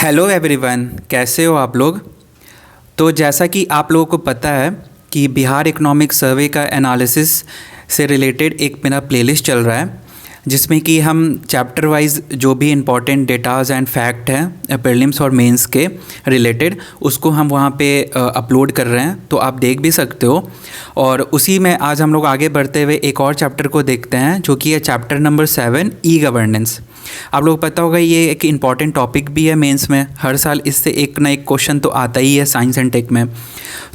Hello everyone, कैसे हो आप लोग। तो जैसा कि आप लोगों को पता है कि बिहार इकोनॉमिक सर्वे का एनालिसिस से रिलेटेड एक मेरा प्लेलिस्ट चल रहा है, जिसमें कि हम चैप्टर वाइज जो भी इम्पोर्टेंट डेटाज एंड फैक्ट हैं प्रीलिम्स और मेंस के रिलेटेड, उसको हम वहाँ पे अपलोड कर रहे हैं, तो आप देख भी सकते हो। और उसी में आज हम लोग आगे बढ़ते हुए एक और चैप्टर को देखते हैं, जो कि है चैप्टर नंबर 7, ई गवर्नेंस। आप लोग पता होगा ये एक इम्पॉर्टेंट टॉपिक भी है मेंस में। हर साल इससे एक ना एक क्वेश्चन तो आता ही है साइंस एंड टेक में।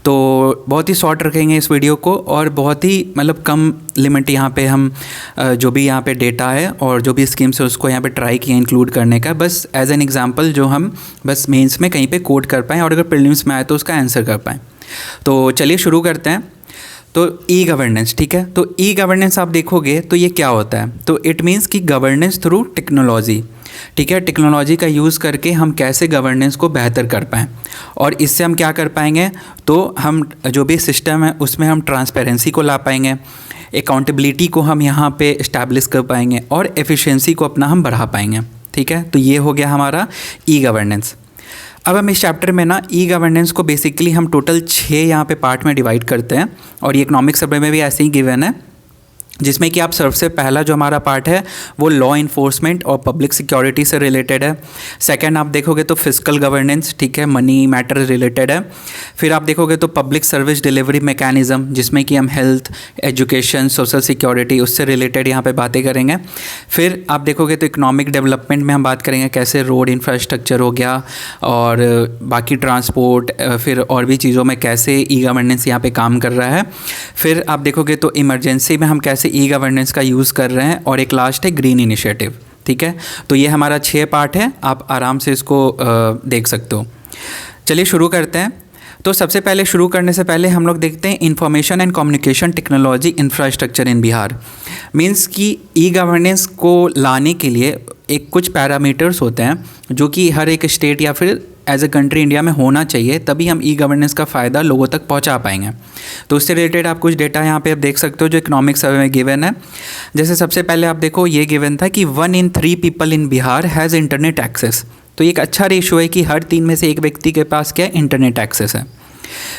तो बहुत ही शॉर्ट रखेंगे इस वीडियो को, और बहुत ही मतलब कम लिमिट यहाँ पे हम जो भी यहाँ पे डेटा है और जो भी स्कीम्स है उसको यहाँ पे ट्राई किया इंक्लूड करने का, बस एज एन एग्जांपल जो हम बस मेंस में कहीं पे कोड कर पाएँ और अगर प्रीलिम्स में आए तो उसका आंसर कर पाएँ। तो चलिए शुरू करते हैं। तो ई गवर्नेंस, ठीक है। तो ई गवर्नेंस आप देखोगे तो ये क्या होता है, तो इट मीन्स कि गवर्नेंस थ्रू टेक्नोलॉजी, ठीक है। टेक्नोलॉजी का यूज़ करके हम कैसे गवर्नेंस को बेहतर कर पाएँ, और इससे हम क्या कर पाएंगे, तो हम जो भी सिस्टम है उसमें हम ट्रांसपेरेंसी को ला पाएंगे, अकाउंटेबिलिटी को हम यहाँ पे इस्टेब्लिश कर पाएंगे और एफिशिएंसी को अपना हम बढ़ा पाएंगे, ठीक है। तो ये हो गया हमारा ई गवर्नेंस। अब हम इस चैप्टर में ना ई गवर्नेंस को बेसिकली हम टोटल 6 यहाँ पे पार्ट में डिवाइड करते हैं, और ये इकोनॉमिक सर्वे में भी ऐसे ही गिवन है, जिसमें कि आप सबसे पहला जो हमारा पार्ट है वो लॉ इन्फोर्समेंट और पब्लिक सिक्योरिटी से रिलेटेड है। सेकंड आप देखोगे तो फिस्कल गवर्नेंस, ठीक है, मनी मैटर रिलेटेड है। फिर आप देखोगे तो पब्लिक सर्विस डिलीवरी मैकेनिज़्म, जिसमें कि हम हेल्थ, एजुकेशन, सोशल सिक्योरिटी उससे रिलेटेड यहाँ पे बातें करेंगे। फिर आप देखोगे तो इकोनॉमिक डेवलपमेंट में हम बात करेंगे कैसे रोड इंफ्रास्ट्रक्चर हो गया और बाकी ट्रांसपोर्ट, फिर और भी चीज़ों में कैसे ई गवर्नेंस यहाँ पे काम कर रहा है। फिर आप देखोगे तो इमरजेंसी में हम कैसे ई गवर्नेंस का यूज़ कर रहे हैं, और एक लास्ट है ग्रीन इनिशिएटिव, ठीक है। तो ये हमारा 6 पार्ट है, आप आराम से इसको देख सकते हो। चलिए शुरू करते हैं। तो सबसे पहले शुरू करने से पहले हम लोग देखते हैं information and communication technology infrastructure in Bihar. Means कि ई गवर्नेंस को लाने के लिए एक कुछ पैरामीटर्स होते हैं जो कि हर एक स्टेट या फिर एज ए कंट्री इंडिया में होना चाहिए, तभी हम ई गवर्नेंस का फ़ायदा लोगों तक पहुंचा पाएंगे। तो उससे रिलेटेड आप कुछ डेटा यहाँ पे आप देख सकते हो जो इकोनॉमिक सर्वे में गिवन है। जैसे सबसे पहले आप देखो ये गिवन था कि 1 in 3 people in Bihar has internet access. तो ये एक अच्छा रेशो है कि हर 3 में से एक व्यक्ति के पास क्या इंटरनेट एक्सेस है।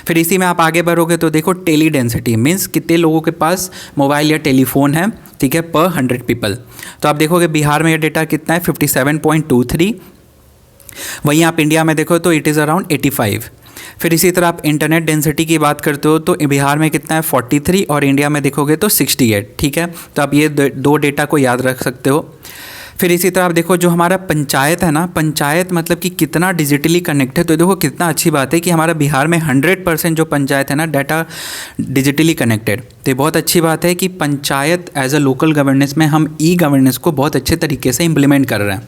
फिर इसी में आप आगे बढ़ोगे तो देखो टेली डेंसिटी, मीन्स कितने लोगों के पास मोबाइल या टेलीफोन है, ठीक है, पर 100 पीपल। तो आप देखोगे बिहार में ये डेटा कितना है, 57.23। वहीं आप इंडिया में देखो तो इट इज़ अराउंड 85। फिर इसी तरह आप इंटरनेट डेंसिटी की बात करते हो तो बिहार में कितना है, 43, और इंडिया में देखोगे तो 68, ठीक है। तो आप ये दो डेटा को याद रख सकते हो। फिर इसी तरह आप देखो जो हमारा पंचायत है ना, पंचायत मतलब कि कितना डिजिटली कनेक्ट है। तो देखो कितना अच्छी बात है कि हमारा बिहार में 100% जो पंचायत है ना डाटा डिजिटली कनेक्टेड। तो ये बहुत अच्छी बात है कि panchayat as a local governance में हम ई गवर्नेंस को बहुत अच्छे तरीके से इम्प्लीमेंट कर रहे हैं।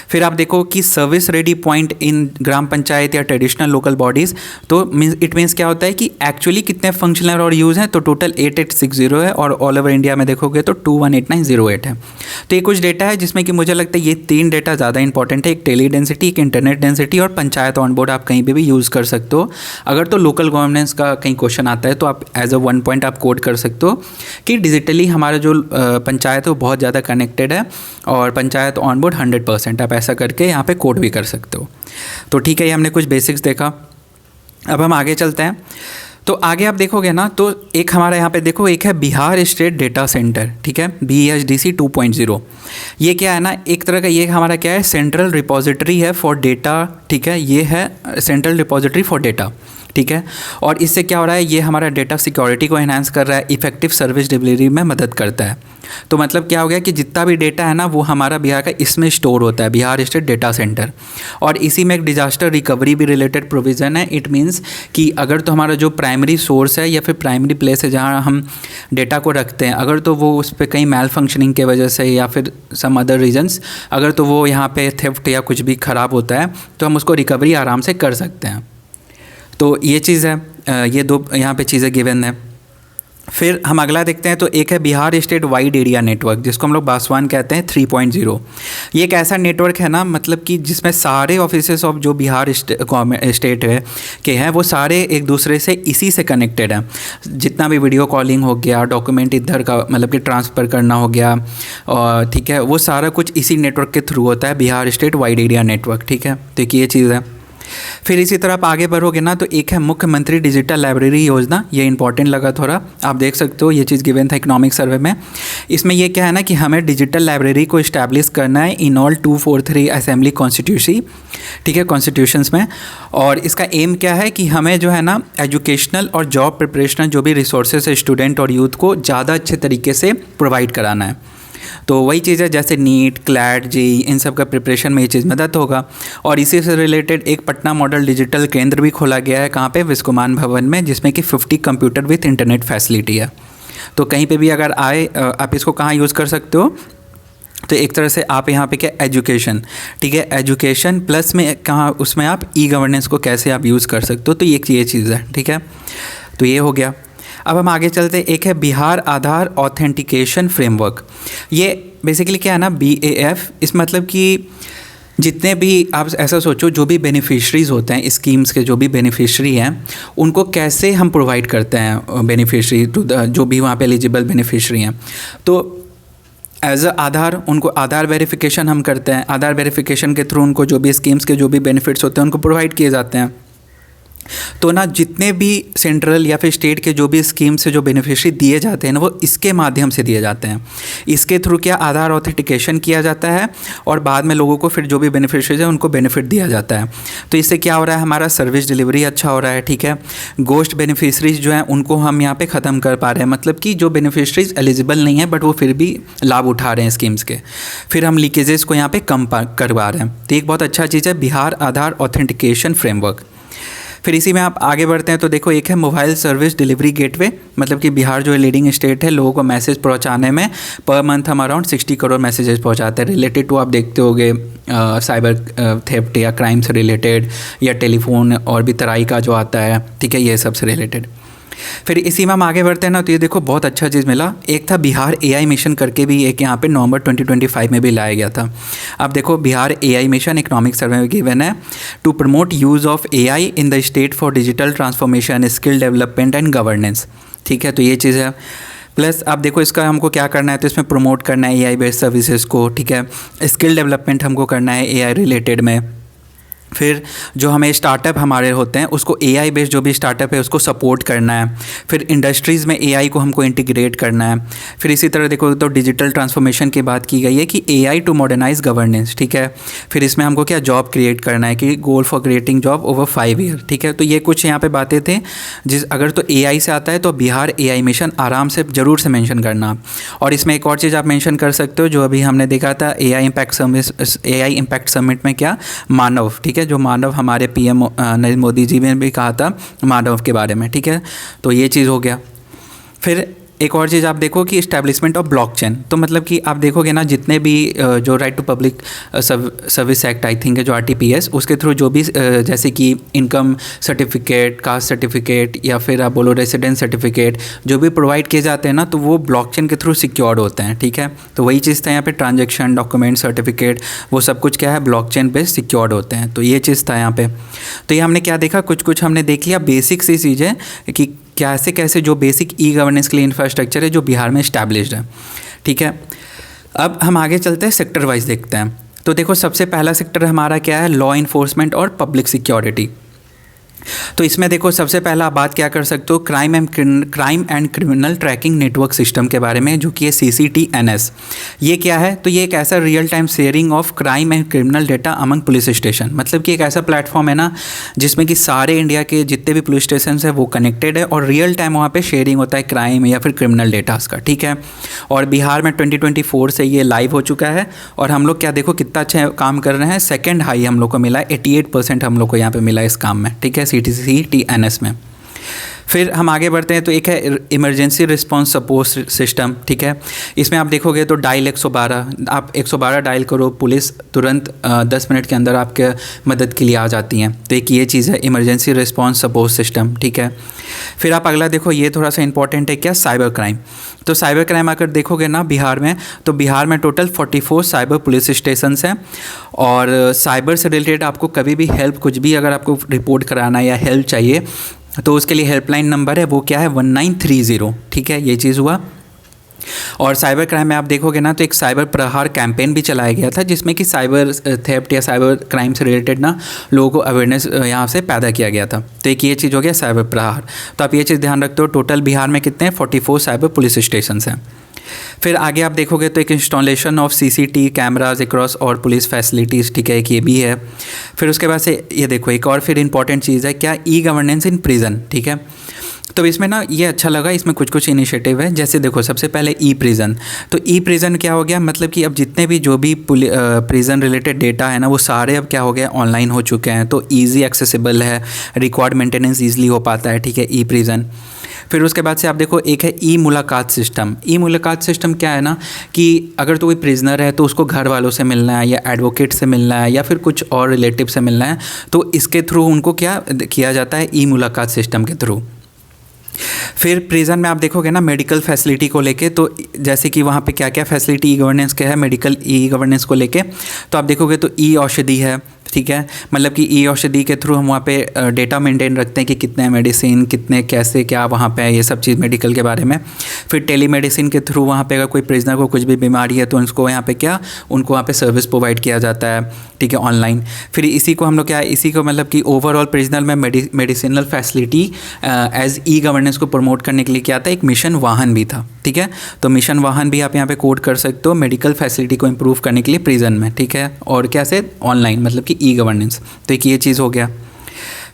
फिर आप देखो कि सर्विस रेडी पॉइंट इन ग्राम पंचायत या ट्रेडिशनल लोकल बॉडीज़, तो इट मीन्स क्या होता है कि एक्चुअली कितने फंक्शनल और यूज़ हैं, तो टोटल 8860 है, और ऑल ओवर इंडिया में देखोगे तो 218908 है। तो ये कुछ डेटा है जिसमें कि मुझे लगता है ये 3 डेटा ज़्यादा इंपॉर्टेंट है, एक टेली डेंसिटी, एक इंटरनेट डेंसिटी और पंचायत ऑन बोर्ड। आप कहीं पर भी यूज़ कर सकते हो। अगर तो लोकल गवर्नेंस का कहीं क्वेश्चन आता है तो आप एज अ 1 पॉइंट आप कोड कर सकते हो कि डिजिटली हमारा जो पंचायत है वो बहुत ज़्यादा कनेक्टेड है, और पंचायत ऑन बोर्ड 100%। आप ऐसा करके यहाँ पे कोड भी कर सकते हो। तो ठीक है, ये हमने कुछ बेसिक्स देखा। अब हम आगे चलते हैं। तो आगे आप देखोगे ना तो एक हमारा यहाँ पे देखो, एक है बिहार स्टेट डेटा सेंटर, ठीक है, BSDC 2.0। ये क्या है ना, एक तरह का ये हमारा क्या है, सेंट्रल रिपोजिटरी है फॉर डेटा, ठीक है। ये है सेंट्रल रिपोजिटरी फॉर डेटा, ठीक है। और इससे क्या हो रहा है, ये हमारा डेटा सिक्योरिटी को एनहांस कर रहा है, इफेक्टिव सर्विस डिलीवरी में मदद करता है। तो मतलब क्या हो गया कि जितना भी डेटा है ना वो हमारा बिहार का इसमें स्टोर होता है, बिहार स्टेट डेटा सेंटर। और इसी में एक डिजास्टर रिकवरी भी रिलेटेड प्रोविज़न है। इट मीन्स कि अगर तो हमारा जो प्राइमरी सोर्स है या फिर प्राइमरी प्लेस है जहाँ हम डेटा को रखते हैं, अगर तो वो उस पर कहीं मैल फंक्शनिंग के वजह से या फिर सम अदर रीजंस, अगर तो वो यहाँ पे थेफ्ट या कुछ भी ख़राब होता है तो हम उसको रिकवरी आराम से कर सकते हैं। तो ये चीज़ है, ये 2 यहाँ पे चीज़ें गिवन है। फिर हम अगला देखते हैं, तो एक है Bihar state wide area network, जिसको हम लोग बासवान कहते हैं 3.0। ये एक ऐसा नेटवर्क है ना, मतलब कि जिसमें सारे ऑफिसेस ऑफ जो बिहार स्टेट है के हैं वो सारे एक दूसरे से इसी से कनेक्टेड हैं। जितना भी वीडियो कॉलिंग हो गया, डॉक्यूमेंट इधर का मतलब कि ट्रांसफ़र करना हो गया, और ठीक है, वो सारा कुछ इसी नेटवर्क के थ्रू होता है, Bihar state wide area network. ठीक है, तो ये चीज़ है। फिर इसी तरह आप आगे बढ़ोगे ना, तो एक है मुख्यमंत्री डिजिटल लाइब्रेरी योजना। ये इंपॉर्टेंट लगा थोड़ा, आप देख सकते हो, ये चीज़ गिवन था इकोनॉमिक सर्वे में। इसमें ये क्या है ना कि हमें डिजिटल लाइब्रेरी को इस्टेब्लिश करना है इन ऑल 243 असेंबली कॉन्स्टिट्यूंसी, ठीक है, कॉन्स्टिट्यूशंस में। और इसका एम क्या है कि हमें जो है ना एजुकेशनल और जॉब प्रिपरेशनल जो भी रिसोर्सेज है स्टूडेंट और यूथ को ज़्यादा अच्छे तरीके से प्रोवाइड कराना है। तो वही चीज़ है, जैसे नीट, क्लैट, जेई, इन सब का प्रिपरेशन में ये चीज़ मदद होगा। और इसी से रिलेटेड एक पटना मॉडल डिजिटल केंद्र भी खोला गया है, कहाँ पे, विश्वकुमान भवन में, जिसमें कि 50 कंप्यूटर विथ इंटरनेट फैसिलिटी है। तो कहीं पे भी अगर आए, आप इसको कहाँ यूज़ कर सकते हो, तो एक तरह से आप यहाँ पे क्या, एजुकेशन, ठीक है, एजुकेशन प्लस में कहाँ, उसमें आप ई गवर्नेंस को कैसे आप यूज़ कर सकते हो, तो ये चीज़ है। ठीक है, तो ये हो गया। अब हम आगे चलते, एक है बिहार आधार ऑथेंटिकेशन फ्रेमवर्क। ये बेसिकली क्या है ना, BAF, इस मतलब कि जितने भी आप ऐसा सोचो, जो भी बेनिफिशरीज़ होते हैं स्कीम्स के, जो भी बेनिफिशरी हैं, उनको कैसे हम प्रोवाइड करते हैं बेनिफिशरी टू द, जो भी वहाँ पे एलिजिबल बेनिफिशरी हैं। तो एज आधार, उनको आधार वेरिफिकेशन हम करते हैं। आधार वेरिफिकेशन के थ्रू उनको जो भी स्कीम्स के जो भी बेनिफिट्स होते हैं उनको प्रोवाइड किए जाते हैं। तो ना जितने भी सेंट्रल या फिर स्टेट के जो भी स्कीम से जो बेनिफिशरी दिए जाते हैं ना, वो इसके माध्यम से दिए जाते हैं। इसके थ्रू क्या, आधार ऑथेंटिकेशन किया जाता है और बाद में लोगों को फिर जो भी बेनिफिशरीज हैं उनको बेनिफिट दिया जाता है। तो इससे क्या हो रहा है, हमारा सर्विस डिलीवरी अच्छा हो रहा है। ठीक है, गोस्ट बेनिफिशरीज जो हैं उनको हम यहाँ पे ख़त्म कर पा रहे हैं, मतलब कि जो बेनिफिशरीज एलिजिबल नहीं है बट वो फिर भी लाभ उठा रहे हैं स्कीम्स के। फिर हम लीकेजेस को यहाँ पे कम करवा रहे हैं। तो एक बहुत अच्छा चीज़ है बिहार आधार ऑथेंटिकेशन फ्रेमवर्क। फिर इसी में आप आगे बढ़ते हैं, तो देखो एक है मोबाइल सर्विस डिलीवरी गेटवे, मतलब कि बिहार जो है लीडिंग स्टेट है लोगों को मैसेज पहुंचाने में। पर मंथ हम अराउंड 60 करोड़ मैसेजेस पहुंचाते हैं, रिलेटेड टू आप देखते होंगे साइबर थेफ्ट या क्राइम से रिलेटेड, या टेलीफोन और भी तराई का जो आता है, ठीक है, ये सब से रिलेटेड। फिर इसी में हम आगे बढ़ते हैं ना, तो ये देखो बहुत अच्छा चीज़ मिला। एक था बिहार AI मिशन करके भी एक यहाँ पे नवंबर 2025 में भी लाया गया था। अब देखो Bihar AI mission economic survey में गिवन है, to promote use of AI in the state for digital transformation, skill development and governance. ठीक है, तो ये चीज़ है। प्लस आप देखो इसका हमको क्या करना है, तो इसमें प्रमोट करना है AI बेस्ड सर्विसेज को। ठीक है, स्किल डेवलपमेंट हमको करना है AI रिलेटेड में। फिर जो हमें स्टार्टअप हमारे होते हैं उसको AI बेस्ड जो भी स्टार्टअप है उसको सपोर्ट करना है। फिर इंडस्ट्रीज़ में AI को हमको इंटीग्रेट करना है। फिर इसी तरह देखो तो डिजिटल ट्रांसफॉर्मेशन की बात की गई है कि AI टू मॉडर्नाइज गवर्नेंस। ठीक है, फिर इसमें हमको क्या, जॉब क्रिएट करना है कि goal for creating job over 5 year. ठीक है, तो ये कुछ यहाँ पे बातें थे। अगर तो AI से आता है तो बिहार AI मिशन आराम से ज़रूर से मेंशन करना। और इसमें एक और चीज़ आप मेंशन कर सकते हो, जो अभी हमने देखा था AI इम्पैक्ट समिट में क्या, मानव। ठीक है, जो मानव हमारे PM नरेंद्र मोदी जी ने भी कहा था मानव के बारे में। ठीक है, तो ये चीज़ हो गया। फिर एक और चीज़ आप देखो कि इस्टेब्लिशमेंट ऑफ ब्लॉकचेन, तो मतलब कि आप देखोगे ना जितने भी जो right to public service act I think है जो RTPS, उसके थ्रू जो भी जैसे कि इनकम सर्टिफिकेट, कास्ट सर्टिफिकेट या फिर आप बोलो रेसिडेंस सर्टिफिकेट जो भी प्रोवाइड किए जाते हैं ना, तो वो ब्लॉकचेन के थ्रू सिक्योर्ड होते हैं। ठीक है, तो वही चीज़ था यहाँ पे, ट्रांजेक्शन, डॉक्यूमेंट, सर्टिफिकेट, वो सब कुछ क्या है, ब्लॉकचेन पे सिक्योर्ड होते हैं। तो ये चीज़ था यहाँ पे। तो ये हमने क्या देखा, कुछ हमने देख लिया बेसिक सी चीज़ें कि कैसे कैसे जो बेसिक ई गवर्नेंस के लिए इंफ्रास्ट्रक्चर है जो बिहार में इस्टेब्लिश्ड है। ठीक है, अब हम आगे चलते हैं, सेक्टर वाइज देखते हैं। तो देखो सबसे पहला सेक्टर हमारा क्या है, लॉ इन्फोर्समेंट और पब्लिक सिक्योरिटी। तो इसमें देखो सबसे पहला आप बात क्या कर सकते हो, crime and criminal tracking network system के बारे में, जो कि है CCTNS। ये क्या है, तो ये एक ऐसा real time sharing of crime and criminal data among police station, मतलब कि एक ऐसा प्लेटफॉर्म है ना जिसमें कि सारे इंडिया के जितने भी पुलिस स्टेशन है वो कनेक्टेड है और रियल टाइम वहाँ पर शेयरिंग होता है क्राइम या फिर क्रिमिनल डेटास का। ठीक है, और बिहार में 2024 से ये लाइव हो चुका है और हम लोग क्या देखो कितना अच्छा काम कर रहे हैं। सेकेंड हाई हम लोग को मिला है, 88% हम लोग को यहाँ पर मिला है इस काम में। ठीक है, CCTNS में। फिर हम आगे बढ़ते हैं तो एक है इमरजेंसी रिस्पांस सपोर्ट सिस्टम, ठीक है। इसमें आप देखोगे तो डायल 112, आप 112 डायल करो, पुलिस तुरंत 10 मिनट के अंदर आपके मदद के लिए आ जाती हैं। तो एक ये चीज़ है इमरजेंसी रिस्पांस सपोर्ट सिस्टम, ठीक है। फिर आप अगला देखो, ये थोड़ा सा इंपॉर्टेंट है, क्या, साइबर क्राइम। तो साइबर क्राइम अगर देखोगे ना बिहार में, तो बिहार में टोटल 44 साइबर पुलिस स्टेशंस हैं। और साइबर से रिलेटेड आपको कभी भी हेल्प, कुछ भी अगर आपको रिपोर्ट कराना या हेल्प चाहिए तो उसके लिए हेल्पलाइन नंबर है, वो क्या है, 1930, ठीक है। ये चीज़ हुआ। और साइबर क्राइम में आप देखोगे ना तो एक साइबर प्रहार कैंपेन भी चलाया गया था, जिसमें कि साइबर थेफ्ट या साइबर क्राइम से रिलेटेड ना लोगों को अवेयरनेस यहाँ से पैदा किया गया था। तो एक ये चीज़ हो गया साइबर प्रहार। तो आप ये चीज़ ध्यान रखते हो, टोटल बिहार में कितने 44 साइबर पुलिस स्टेशन हैं। फिर आगे आप देखोगे तो एक installation of CCTV cameras across और पुलिस फैसिलिटीज़, ठीक है, एक ये भी है। फिर उसके बाद से ये देखो एक और फिर इंपॉर्टेंट चीज़ है, क्या, ई गवर्नेंस इन प्रिजन, ठीक है। तो इसमें ना ये अच्छा लगा, इसमें कुछ कुछ इनिशिएटिव है। जैसे देखो सबसे पहले ई प्रिजन। तो ई प्रिजन क्या हो गया, मतलब कि अब जितने भी जो भी प्रिजन रिलेटेड डेटा है ना, वो सारे अब क्या हो गया, ऑनलाइन हो चुके हैं। तो ईजी एक्सेसिबल है, रिकॉर्ड मेंटेनेंस ईजिली हो पाता है, ठीक है, ई प्रिजन। फिर उसके बाद से आप देखो एक है ई मुलाकात सिस्टम। ई मुलाकात सिस्टम क्या है ना, कि अगर तो कोई प्रिजनर है तो उसको घर वालों से मिलना है या एडवोकेट से मिलना है या फिर कुछ और रिलेटिव से मिलना है, तो इसके थ्रू उनको क्या किया जाता है, ई मुलाकात सिस्टम के थ्रू। फिर प्रिजन में आप देखोगे ना मेडिकल फैसिलिटी को लेके, तो जैसे कि वहाँ पे क्या क्या फैसिलिटी ई गवर्नेंस के है, मेडिकल ई गवर्नेंस को लेके, तो आप देखोगे तो ई औषधि है, ठीक है। मतलब कि ई औषधि के थ्रू हम वहाँ पे डेटा मेंटेन रखते हैं कि कितने मेडिसिन, कितने कैसे क्या वहाँ पे है, ये सब चीज़ मेडिकल के बारे में। फिर टेलीमेडिसिन के थ्रू वहाँ पे अगर कोई प्रिजनर को कुछ भी बीमारी है तो उनको यहाँ पे क्या, उनको वहाँ पे सर्विस प्रोवाइड किया जाता है, ठीक है, ऑनलाइन। फिर इसी को हम लोग क्या, इसी को मतलब कि ओवरऑल प्रिजनर में medicinal facility as e governance को प्रमोट करने के लिए क्या था, एक मिशन वाहन भी था, ठीक है। तो मिशन वाहन भी आप यहाँ पे कोड कर सकते हो मेडिकल फैसिलिटी को इम्प्रूव करने के लिए प्रिजन में, ठीक है। और कैसे, ऑनलाइन, मतलब कि ई गवर्नेंस। तो एक ये चीज़ हो गया।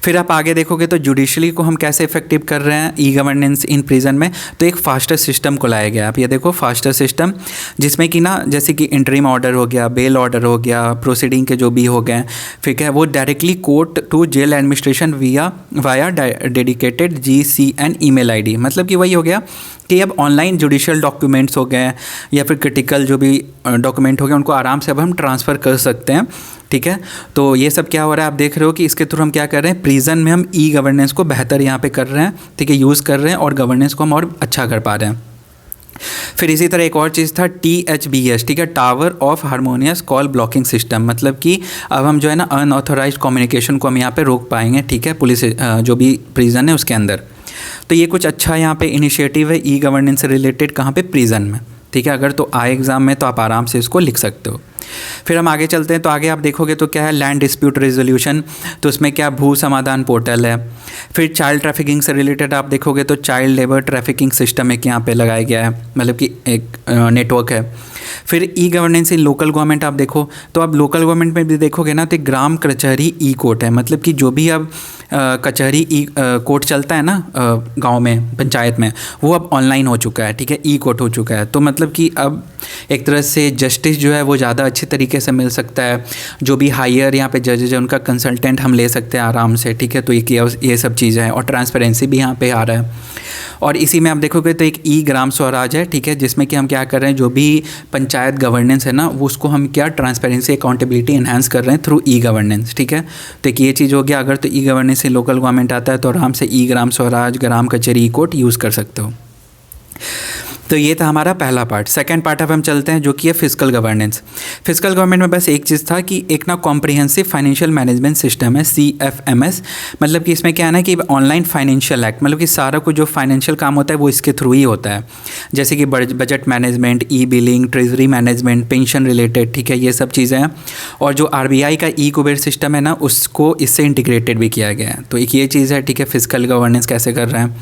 फिर आप आगे देखोगे तो जुडिशरी को हम कैसे इफेक्टिव कर रहे हैं ई गवर्नेंस इन प्रिजन में, तो एक फास्टर सिस्टम को लाया गया। आप ये देखो फास्टर सिस्टम, जिसमें कि ना जैसे कि इंटरिम ऑर्डर हो गया, बेल ऑर्डर हो गया, प्रोसीडिंग के जो भी हो गए, ठीक है, वो directly court to jail administration via dedicated GCN email ID। मतलब कि वही हो गया कि अब ऑनलाइन जुडिशियल डॉक्यूमेंट्स हो गए या फिर क्रिटिकल जो भी डॉक्यूमेंट हो गए, उनको आराम से अब हम ट्रांसफ़र कर सकते हैं, ठीक है। तो ये सब क्या हो रहा है, आप देख रहे हो कि इसके थ्रू हम क्या कर रहे हैं, प्रिजन में हम ई गवर्नेंस को बेहतर यहाँ पे कर रहे हैं, ठीक है, यूज़ कर रहे हैं और गवर्नेंस को हम और अच्छा कर पा रहे हैं। फिर इसी तरह एक और चीज़ था THBS, ठीक है, tower of harmonious call blocking system. मतलब कि अब हम जो है ना अनऑथोराइज कम्युनिकेशन को हम यहाँ पे रोक पाएंगे, ठीक है, पुलिस जो भी प्रिजन है उसके अंदर। तो ये कुछ अच्छा यहाँ पे इनिशिएटिव है ई गवर्नेंस से रिलेटेड, कहाँ पे, प्रिजन में, ठीक है। अगर तो आए एग्ज़ाम में तो आप आराम से इसको लिख सकते हो। फिर हम आगे चलते हैं तो आगे आप देखोगे तो क्या है, लैंड डिस्प्यूट रेजोल्यूशन। तो उसमें क्या, भू समाधान पोर्टल है। फिर चाइल्ड ट्रैफिकिंग से रिलेटेड आप देखोगे तो चाइल्ड लेबर ट्रैफिकिंग सिस्टम एक यहाँ पे लगाया गया है, मतलब कि एक नेटवर्क है। फिर ई गवर्नेंस इन लोकल गवर्नमेंट आप देखो तो अब लोकल गवर्नमेंट में भी देखोगे ना तो ग्राम कचहरी ई कोर्ट है। मतलब कि जो भी अब कचहरी ई कोर्ट चलता है ना गांव में, पंचायत में, वो अब ऑनलाइन हो चुका है, ठीक है, ई कोर्ट हो चुका है। तो मतलब कि अब एक तरह से जस्टिस जो है वो ज़्यादा अच्छे तरीके से मिल सकता है। जो भी हायर यहाँ पे जजेज है उनका कंसल्टेंट हम ले सकते हैं आराम से, ठीक है। तो ये सब चीज़ें हैं और ट्रांसपेरेंसी भी यहाँ पे आ रहा है। और इसी में आप देखोगे तो एक ई ग्राम स्वराज है, ठीक है, जिसमें कि हम क्या कर रहे हैं, जो भी पंचायत गवर्नेंस है ना वो उसको हम क्या ट्रांसपेरेंसी अकाउंटेबिलिटी एनहांस कर रहे हैं थ्रू ई गवर्नेंस, ठीक है। तो एक ये चीज़ हो गया। अगर तो ई गवर्नेंस से लोकल गवर्नमेंट आता है तो आराम से ई ग्राम स्वराज, ग्राम कचहरी ई कोर्ट यूज़ कर सकते हो। तो ये था हमारा पहला पार्ट। सेकंड पार्ट अब हम चलते हैं जो कि है फिजिकल गवर्नेंस। फिजिकल गवर्नमेंट में बस एक चीज़ था कि एक ना कॉम्प्रिहेंसिव फाइनेंशियल मैनेजमेंट सिस्टम है CFMS। मतलब कि इसमें क्या है ना कि ऑनलाइन फाइनेंशियल एक्ट, मतलब कि सारा कुछ जो फाइनेंशियल काम होता है वो इसके थ्रू ही होता है। जैसे कि budget management, E billing, treasury management, pension related, ठीक है, ये सब चीज़ें हैं। और जो RBI का ई कुबेर सिस्टम है ना उसको इससे इंटीग्रेटेड भी किया गया है। तो एक ये चीज़ है, ठीक है, फिजिकल गवर्नेंस कैसे कर रहे हैं।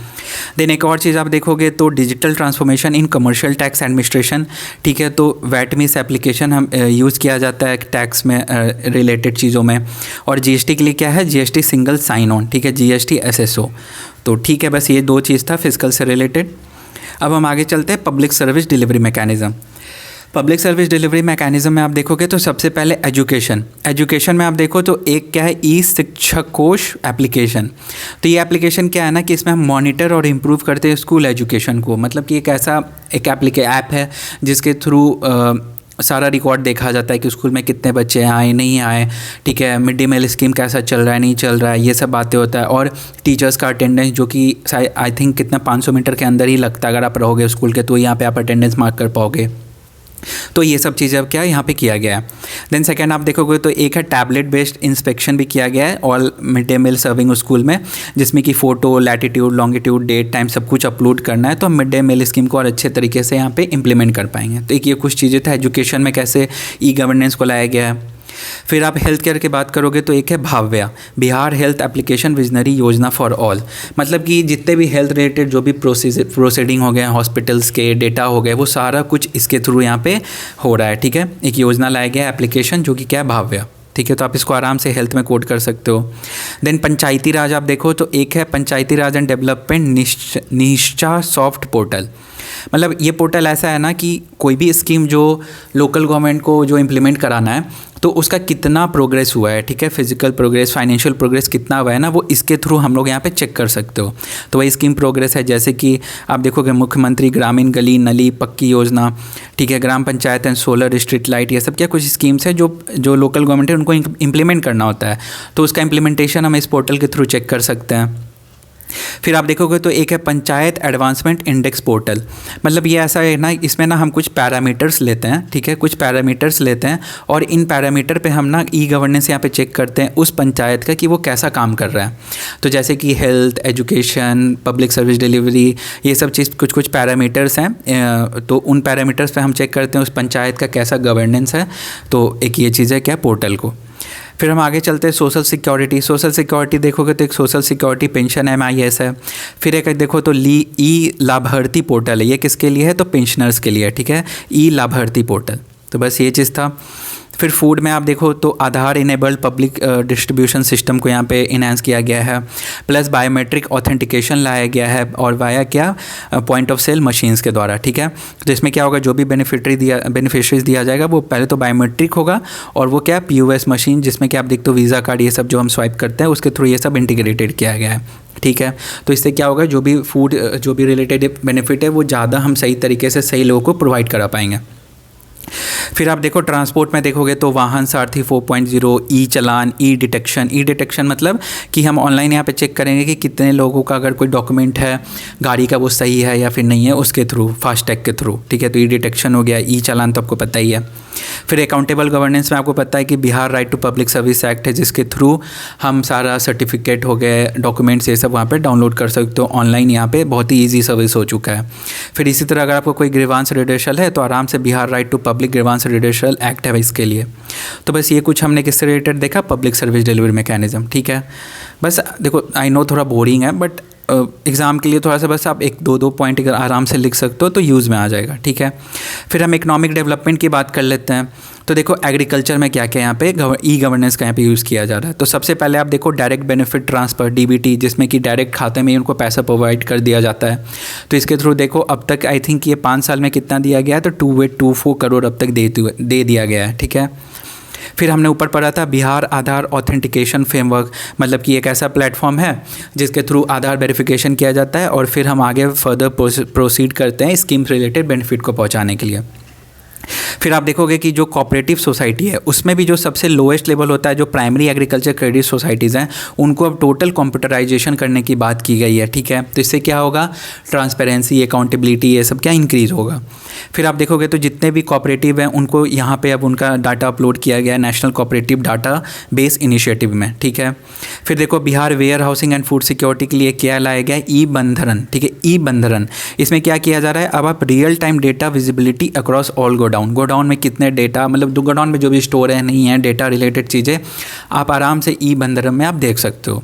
देन एक और चीज़ आप देखोगे तो digital transformation in commercial tax administration, ठीक है। तो वैट मिस एप्लीकेशन हम यूज़ किया जाता है टैक्स में रिलेटेड चीज़ों में। और GST के लिए क्या है, GST सिंगल साइन ऑन, ठीक है, GST SSO। तो ठीक है, बस ये दो चीज़ था फिजिकल से रिलेटेड। अब हम आगे चलते हैं public service delivery mechanism. Public service delivery mechanism में आप देखोगे तो सबसे पहले एजुकेशन में आप देखो तो एक क्या है, ई शिक्षक कोष एप्लीकेशन। तो ये एप्लीकेशन क्या है ना कि इसमें हम मॉनिटर और इम्प्रूव करते हैं स्कूल एजुकेशन को। मतलब कि एक ऐसा एक ऐप है जिसके थ्रू सारा रिकॉर्ड देखा जाता है कि स्कूल में कितने बच्चे आए नहीं आए, ठीक है, मिड डे मील स्कीम कैसा चल रहा है नहीं चल रहा है, ये सब बातें होता है। और टीचर्स का अटेंडेंस जो कि आई थिंक कितना 500 मीटर के अंदर ही लगता है, अगर आप रहोगे स्कूल के तो यहाँ पे आप अटेंडेंस मार्क कर पाओगे। तो ये सब चीज़ें अब क्या है यहाँ पे किया गया है। देन सेकंड आप देखोगे तो एक है टैबलेट बेस्ड इंस्पेक्शन भी किया गया है all mid day meal serving school में, जिसमें कि photo, latitude, longitude, date, time सब कुछ अपलोड करना है। तो हम मिड डे मील स्कीम को और अच्छे तरीके से यहाँ पे इम्प्लीमेंट कर पाएंगे। तो एक ये कुछ चीज़ें था एजुकेशन में कैसे ई गवर्नेंस को लाया गया है। फिर आप हेल्थ केयर की बात करोगे तो एक है Bhavya, Bihar health application visionary योजना फॉर ऑल। मतलब कि जितने भी हेल्थ रिलेटेड जो भी प्रोसीडिंग हो गए, हॉस्पिटल्स के डेटा हो गए, वो सारा कुछ इसके थ्रू यहाँ पे हो रहा है, ठीक है। एक योजना लाया गया एप्लीकेशन जो कि क्या है, भाव्या, ठीक है। तो आप इसको आराम से हेल्थ में कोड कर सकते हो। देन पंचायती राज आप देखो तो एक है पंचायती राज एंड डेवलपमेंट निश्चा सॉफ्ट पोर्टल। मतलब ये पोर्टल ऐसा है ना कि कोई भी स्कीम जो लोकल गवर्नमेंट को जो इम्प्लीमेंट कराना है तो उसका कितना प्रोग्रेस हुआ है, ठीक है, फिजिकल प्रोग्रेस, फाइनेंशियल प्रोग्रेस कितना हुआ है ना, वो इसके थ्रू हम लोग यहाँ पे चेक कर सकते हो। तो वही स्कीम प्रोग्रेस है, जैसे कि आप देखोगे मुख्यमंत्री ग्रामीण गली नली पक्की योजना, ठीक है, gram panchayat and solar street light, ये सब क्या कुछ स्कीम्स है जो लोकल गवर्नमेंट है उनको इम्प्लीमेंट करना होता है। तो उसका इम्प्लीमेंटेशन हम इस पोर्टल के थ्रू चेक कर सकते हैं। फिर आप देखोगे तो एक है पंचायत एडवांसमेंट इंडेक्स पोर्टल। मतलब ये ऐसा है ना, इसमें ना हम कुछ पैरामीटर्स लेते हैं, ठीक है, कुछ पैरामीटर्स लेते हैं और इन पैरामीटर पे हम ना ई गवर्नेंस यहाँ पे चेक करते हैं उस पंचायत का कि वो कैसा काम कर रहा है। तो जैसे कि health, education, public service delivery, ये सब चीज़ कुछ पैरामीटर्स हैं। तो उन पैरामीटर्स पे हम चेक करते हैं उस पंचायत का कैसा गवर्नेंस है। तो एक ये चीज़ है क्या पोर्टल को। फिर हम आगे चलते हैं सोशल सिक्योरिटी देखोगे तो एक सोशल सिक्योरिटी पेंशन MIS है। फिर एक देखो तो ई लाभार्थी पोर्टल है, ये किसके लिए है, तो पेंशनर्स के लिए, ठीक है, ई लाभार्थी पोर्टल। तो बस ये चीज़ था। फिर फूड में आप देखो तो आधार इनेबल्ड पब्लिक डिस्ट्रीब्यूशन सिस्टम को यहाँ पे इन्हांस किया गया है, प्लस बायोमेट्रिक ऑथेंटिकेशन लाया गया है और वाया क्या पॉइंट ऑफ सेल मशीन्स के द्वारा, ठीक है। तो इसमें क्या होगा, जो भी बेनिफिशरीज दिया जाएगा वो पहले तो बायोमेट्रिक होगा और वो क्या POS मशीन, जिसमें क्या आप देखते हो वीज़ा कार्ड ये सब जो हम स्वाइप करते हैं उसके थ्रू ये सब इंटीग्रेटेड किया गया है, ठीक है। तो इससे क्या होगा, जो भी फूड जो भी रिलेटेड बेनिफिट है वो ज़्यादा हम सही तरीके से सही लोगों को प्रोवाइड करा पाएंगे। फिर आप देखो ट्रांसपोर्ट में देखोगे तो वाहन सारथी 4.0, ई चालान, ई डिटेक्शन मतलब कि हम ऑनलाइन यहाँ पे चेक करेंगे कि कितने लोगों का अगर कोई डॉक्यूमेंट है गाड़ी का वो सही है या फिर नहीं है, उसके थ्रू फास्टैग के थ्रू, ठीक है। तो ई डिटेक्शन हो गया। ई चालान तो आपको पता ही है। फिर अकाउंटेबल गवर्नेंस में आपको पता है कि Bihar right to public service act है, जिसके थ्रू हम सारा सर्टिफिकेट हो गए, डॉक्यूमेंट्स, ये सब वहाँ पे डाउनलोड कर सकते हो ऑनलाइन। यहाँ पे बहुत ही ईजी सर्विस हो चुका है। फिर इसी तरह अगर आपको कोई ग्रीवांस रिड्यूशल है तो आराम से Bihar right to public grievance redressal act है इसके लिए। तो बस ये कुछ हमने किससे रिलेटेड देखा, पब्लिक सर्विस डिलीवरी मैकेनिज्म, ठीक है। बस देखो आई नो थोड़ा बोरिंग है बट एग्ज़ाम के लिए थोड़ा सा बस आप एक दो पॉइंट अगर आराम से लिख सकते हो तो यूज़ में आ जाएगा, ठीक है। फिर हम इकोनॉमिक डेवलपमेंट की बात कर लेते हैं। तो देखो एग्रीकल्चर में क्या क्या यहाँ पे ई गवर्नेंस का यहाँ पे यूज़ किया जा रहा है। तो सबसे पहले आप देखो डायरेक्ट बेनिफिट ट्रांसफ़र DBT, जिसमें कि डायरेक्ट खाते में ही उनको पैसा प्रोवाइड कर दिया जाता है। तो इसके थ्रू देखो अब तक आई थिंक ये 5 साल में कितना दिया गया है, तो 2.24 करोड़ अब तक दे दिया गया है, ठीक है। फिर हमने ऊपर पढ़ा था बिहार आधार ऑथेंटिकेशन फ्रेमवर्क, मतलब कि एक ऐसा प्लेटफॉर्म है जिसके थ्रू आधार वेरिफिकेशन किया जाता है और फिर हम आगे फर्दर प्रोसीड करते हैं स्कीम रिलेटेड बेनिफिट को पहुंचाने के लिए। फिर आप देखोगे कि जो कोऑपरेटिव सोसाइटी है उसमें भी जो सबसे लोएस्ट लेवल होता है, जो प्राइमरी एग्रीकल्चर क्रेडिट सोसाइटीज़ हैं, उनको अब टोटल कंप्यूटराइजेशन करने की बात की गई है, ठीक है। तो इससे क्या होगा, ट्रांसपेरेंसी, अकाउंटेबिलिटी, ये सब क्या इंक्रीज़ होगा। फिर आप देखोगे तो जितने भी कोऑपरेटिव हैं उनको यहाँ पे अब उनका डाटा अपलोड किया गया है national cooperative data base initiative में, ठीक है। फिर देखो Bihar warehousing and food security के लिए क्या लाया गया है, ई बंधरन, ठीक है, ई बंधरन। इसमें क्या किया जा रहा है, अब आप real time data visibility across all godown में कितने डेटा, मतलब गोडाउन में जो भी स्टोर है नहीं है डेटा रिलेटेड चीज़ें आप आराम से ई बंधरन में आप देख सकते हो,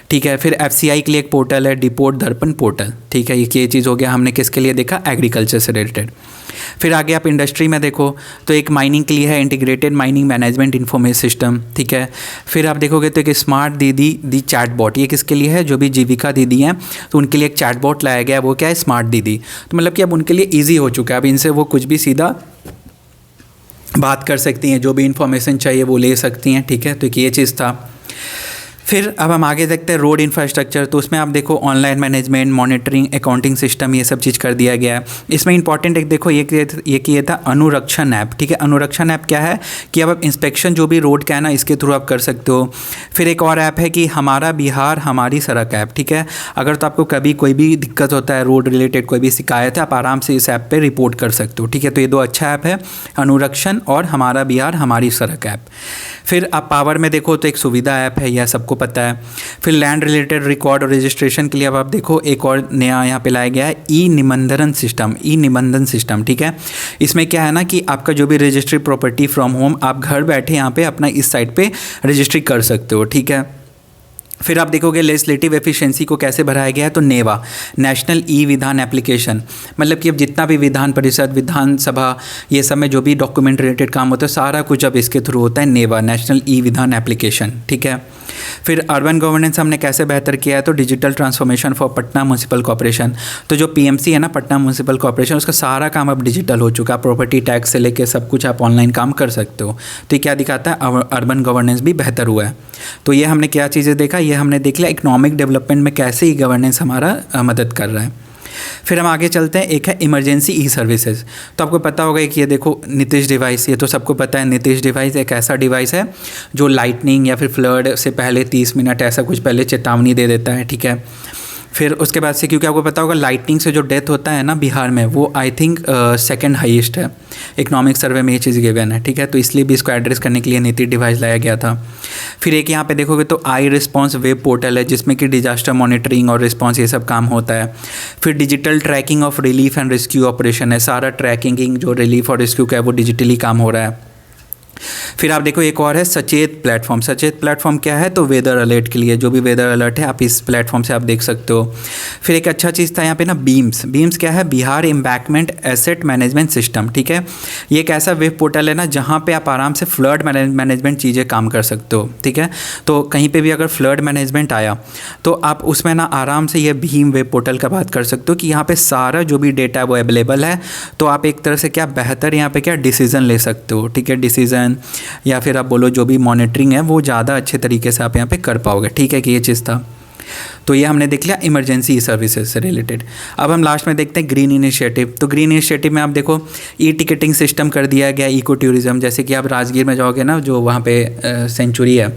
ठीक है। फिर FCI के लिए एक पोर्टल है, डिपोर्ट दर्पण पोर्टल, ठीक है। ये चीज़ हो गया, हमने किसके लिए देखा, एग्रीकल्चर से रिलेटेड। फिर आगे आप इंडस्ट्री में देखो तो एक माइनिंग के लिए है integrated mining management information system, ठीक है। फिर आप देखोगे तो एक स्मार्ट दीदी चैटबॉट, ये किसके लिए है, जो भी जीविका दीदी हैं तो उनके लिए एक चैटबॉट लाया गया है, वो क्या है, स्मार्ट दीदी। तो मतलब कि अब उनके लिए ईजी हो चुका है, अब इनसे वो कुछ भी सीधा बात कर सकती हैं, जो भी इंफॉर्मेशन चाहिए वो ले सकती हैं, ठीक है। तो ये चीज़ था। फिर अब हम आगे देखते हैं रोड इंफ्रास्ट्रक्चर। तो उसमें आप देखो online management, monitoring, accounting system, ये सब चीज़ कर दिया गया है। इसमें इंपॉर्टेंट एक देखो ये किया था अनुरक्षण ऐप, ठीक है। अनुरक्षण ऐप क्या है कि अब इंस्पेक्शन जो भी रोड का है ना, इसके थ्रू आप कर सकते हो। फिर एक और ऐप है कि हमारा बिहार हमारी सड़क ऐप, ठीक है। अगर तो आपको कभी कोई भी दिक्कत होता है, रोड रिलेटेड कोई भी शिकायत है, आप आराम से इस ऐप पर रिपोर्ट कर सकते हो, ठीक है। तो ये दो अच्छा ऐप है, अनुरक्षण और हमारा बिहार हमारी सड़क ऐप। फिर आप पावर में देखो तो एक सुविधा ऐप है, यह सबको पता है। फिर लैंड रिलेटेड रिकॉर्ड और रजिस्ट्रेशन के लिए अब आप देखो एक और नया यहाँ पे लाया गया है, ई निबंधन सिस्टम, ठीक है। इसमें क्या है ना कि आपका जो भी रजिस्ट्री प्रॉपर्टी फ्रॉम होम, आप घर बैठे यहाँ पे अपना इस साइट पे रजिस्ट्री कर सकते हो, ठीक है। फिर आप देखोगे लेजिस्लेटिव एफिशिएंसी को कैसे बढ़ाया गया है, तो नेवा, नेशनल ई विधान एप्लीकेशन, मतलब कि अब जितना भी विधान परिषद, विधानसभा, ये सब में जो भी डॉक्यूमेंट रिलेटेड काम होता है, सारा कुछ अब इसके थ्रू होता है, नेवा, नेशनल ई विधान एप्लीकेशन, ठीक है। फिर अर्बन गवर्नेंस हमने कैसे बेहतर किया है, तो digital transformation for Patna municipal corporation. तो जो पीएमसी है ना, पटना म्यूनसिपल कॉर्पोरेशन, उसका सारा काम अब डिजिटल हो चुका है। प्रॉपर्टी टैक्स से लेकर सब कुछ आप ऑनलाइन काम कर सकते हो। तो ये क्या दिखाता है, अर्बन गवर्नेंस भी बेहतर हुआ है। तो ये हमने क्या चीज़ें देखा, ये हमने देख लिया इकोनॉमिक डेवलपमेंट में कैसे ई गवर्नेंस हमारा मदद कर रहा है। फिर हम आगे चलते हैं, एक है इमरजेंसी ई सर्विसेज। तो आपको पता होगा कि ये देखो नीतीश डिवाइस, ये तो सबको पता है। नीतीश डिवाइस एक ऐसा डिवाइस है जो लाइटनिंग या फिर फ्लड से पहले 30 मिनट ऐसा कुछ पहले चेतावनी दे देता है, ठीक है। फिर उसके बाद से, क्योंकि आपको पता होगा लाइटनिंग से जो डेथ होता है ना बिहार में, वो आई थिंक सेकंड हाईएस्ट है। इकोनॉमिक सर्वे में ये चीज़ गिवन है, ठीक है। तो इसलिए भी इसको एड्रेस करने के लिए नीति डिवाइस लाया गया था। फिर एक यहाँ पे देखोगे तो आई रिस्पॉन्स वेब पोर्टल है, जिसमें कि डिजास्टर मॉनिटरिंग और रिस्पॉन्स ये सब काम होता है। फिर digital tracking of relief and rescue operation है, सारा ट्रैकिंग जो रिलीफ और रेस्क्यू का है वो डिजिटली काम हो रहा है। फिर आप देखो एक और है सचेत प्लेटफॉर्म। सचेत प्लेटफॉर्म क्या है, तो वेदर अलर्ट के लिए, जो भी वेदर अलर्ट है आप इस प्लेटफॉर्म से आप देख सकते हो। फिर एक अच्छा चीज़ था यहाँ पे ना, बीम्स क्या है, Bihar embankment asset management system, ठीक है। ये एक ऐसा वेब पोर्टल है ना जहाँ पे आप आराम से फ्लड मैनेजमेंट चीज़ें काम कर सकते हो, ठीक है। तो कहीं पर भी अगर फ्लड मैनेजमेंट आया तो आप उसमें ना आराम से ये भीम वेब पोर्टल का बात कर सकते हो कि यहाँ पर सारा जो भी डेटा है वो अवेलेबल है। तो आप एक तरह से क्या बेहतर यहाँ पर क्या डिसीज़न ले सकते हो, ठीक है। डिसीज़न या फिर आप बोलो जो भी मॉनिटरिंग है वो ज़्यादा अच्छे तरीके से आप यहाँ पे कर पाओगे, ठीक है। कि ये चीज़ था। तो ये हमने देख लिया इमरजेंसी सर्विसेज से रिलेटेड। अब हम लास्ट में देखते हैं ग्रीन इनिशिएटिव। तो ग्रीन इनिशिएटिव में आप देखो ई टिकटिंग सिस्टम कर दिया गया, इको टूरिज़्म। जैसे कि आप राजगीर में जाओगे ना, जो वहाँ पे सेंचुरी है,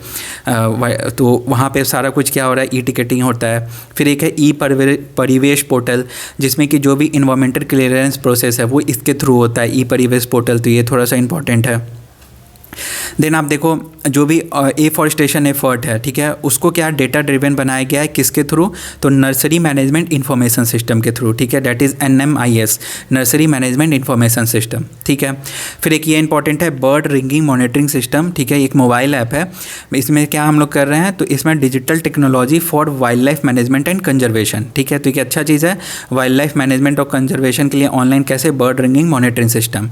तो वहाँ पे सारा कुछ क्या हो रहा है, ई टिकटिंग होता है। फिर एक है ई परिवेश पोर्टल, जिसमें कि जो भी इन्वायरमेंटल क्लियरेंस प्रोसेस है वो इसके थ्रू होता है, ई परिवेश पोर्टल। तो ये थोड़ा सा इंपॉर्टेंट है। देन आप देखो जो भी एफॉरेस्टेशन एफर्ट है, ठीक है, उसको क्या डेटा ड्रिवन बनाया गया है, किसके थ्रू, तो नर्सरी मैनेजमेंट इन्फॉर्मेशन सिस्टम के थ्रू, ठीक है। That is NMIS, nursery management information system, ठीक है। फिर एक ये इंपॉर्टेंट है बर्ड रिंगिंग मॉनिटरिंग सिस्टम, ठीक है। एक मोबाइल ऐप है, इसमें क्या हम लोग कर रहे हैं, तो इसमें digital technology for wild life management and conservation, ठीक है। तो एक अच्छा चीज़ है वाइल्ड लाइफ मैनेजमेंट और कंजर्वेशन के लिए ऑनलाइन कैसे बर्ड रिंगिंग मॉनिटरिंग सिस्टम।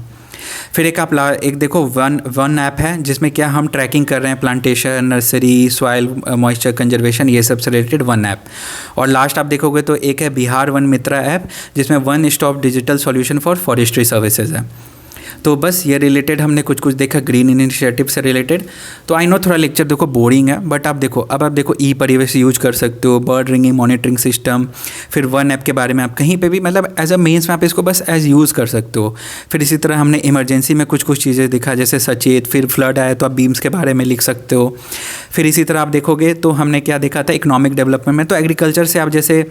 फिर एक देखो वन ऐप है, जिसमें क्या हम ट्रैकिंग कर रहे हैं plantation, nursery, soil moisture conservation, ये सब से रिलेटेड वन ऐप। और लास्ट आप देखोगे तो एक है बिहार वन मित्रा ऐप, जिसमें one stop digital solution for forestry services है। तो बस ये रिलेटेड हमने कुछ देखा ग्रीन इनिशिएटिव से रिलेटेड। तो आई नो थोड़ा लेक्चर देखो बोरिंग है, बट आप देखो अब आप देखो ई परिवेश यूज कर सकते हो, बर्ड रिंगिंग मॉनिटरिंग सिस्टम, फिर वन ऐप के बारे में आप कहीं पे भी मतलब एज अ मेंस में आप इसको बस एज यूज़ कर सकते हो। फिर इसी तरह हमने इमरजेंसी में कुछ चीज़ें दिखा, जैसे सचेत, फिर फ्लड आए तो आप बीम्स के बारे में लिख सकते हो। फिर इसी तरह आप देखोगे तो हमने क्या देखा था इकोनॉमिक डेवलपमेंट में, तो एग्रीकल्चर से आप जैसे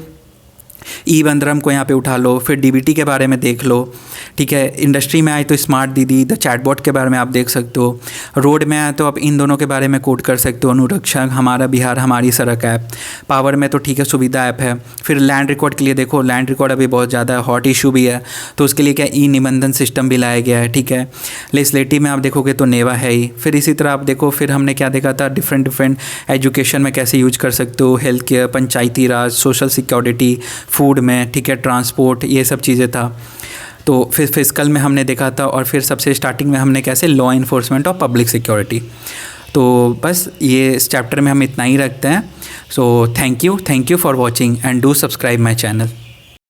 ई बंदरम को यहाँ पे उठा लो, फिर डीबीटी के बारे में देख लो, ठीक है। इंडस्ट्री में आए तो स्मार्ट दीदी, द चैटबॉट के बारे में आप देख सकते हो। रोड में आए तो आप इन दोनों के बारे में कोट कर सकते हो, अनुरक्षक, हमारा बिहार हमारी सड़क ऐप। पावर में तो ठीक है सुविधा ऐप है। फिर लैंड रिकॉर्ड के लिए देखो, लैंड रिकॉर्ड अभी बहुत ज़्यादा हॉट इशू भी है, तो उसके लिए क्या ई निबंधन सिस्टम भी लाया गया है, ठीक है। लेजिस्लेटिव में आप देखोगे तो नेवा है ही। फिर इसी तरह आप देखो, फिर हमने क्या देखा था डिफरेंट एजुकेशन में कैसे यूज कर सकते हो, हेल्थ केयर, पंचायती राज, सोशल सिक्योरिटी, फूड में, ठीक है, ट्रांसपोर्ट, ये सब चीज़ें था। तो फिर फिजिकल में हमने देखा था, और फिर सबसे स्टार्टिंग में हमने कैसे लॉ इन्फोर्समेंट और पब्लिक सिक्योरिटी। तो बस ये इस चैप्टर में हम इतना ही रखते हैं। So thank you for watching and do subscribe my channel.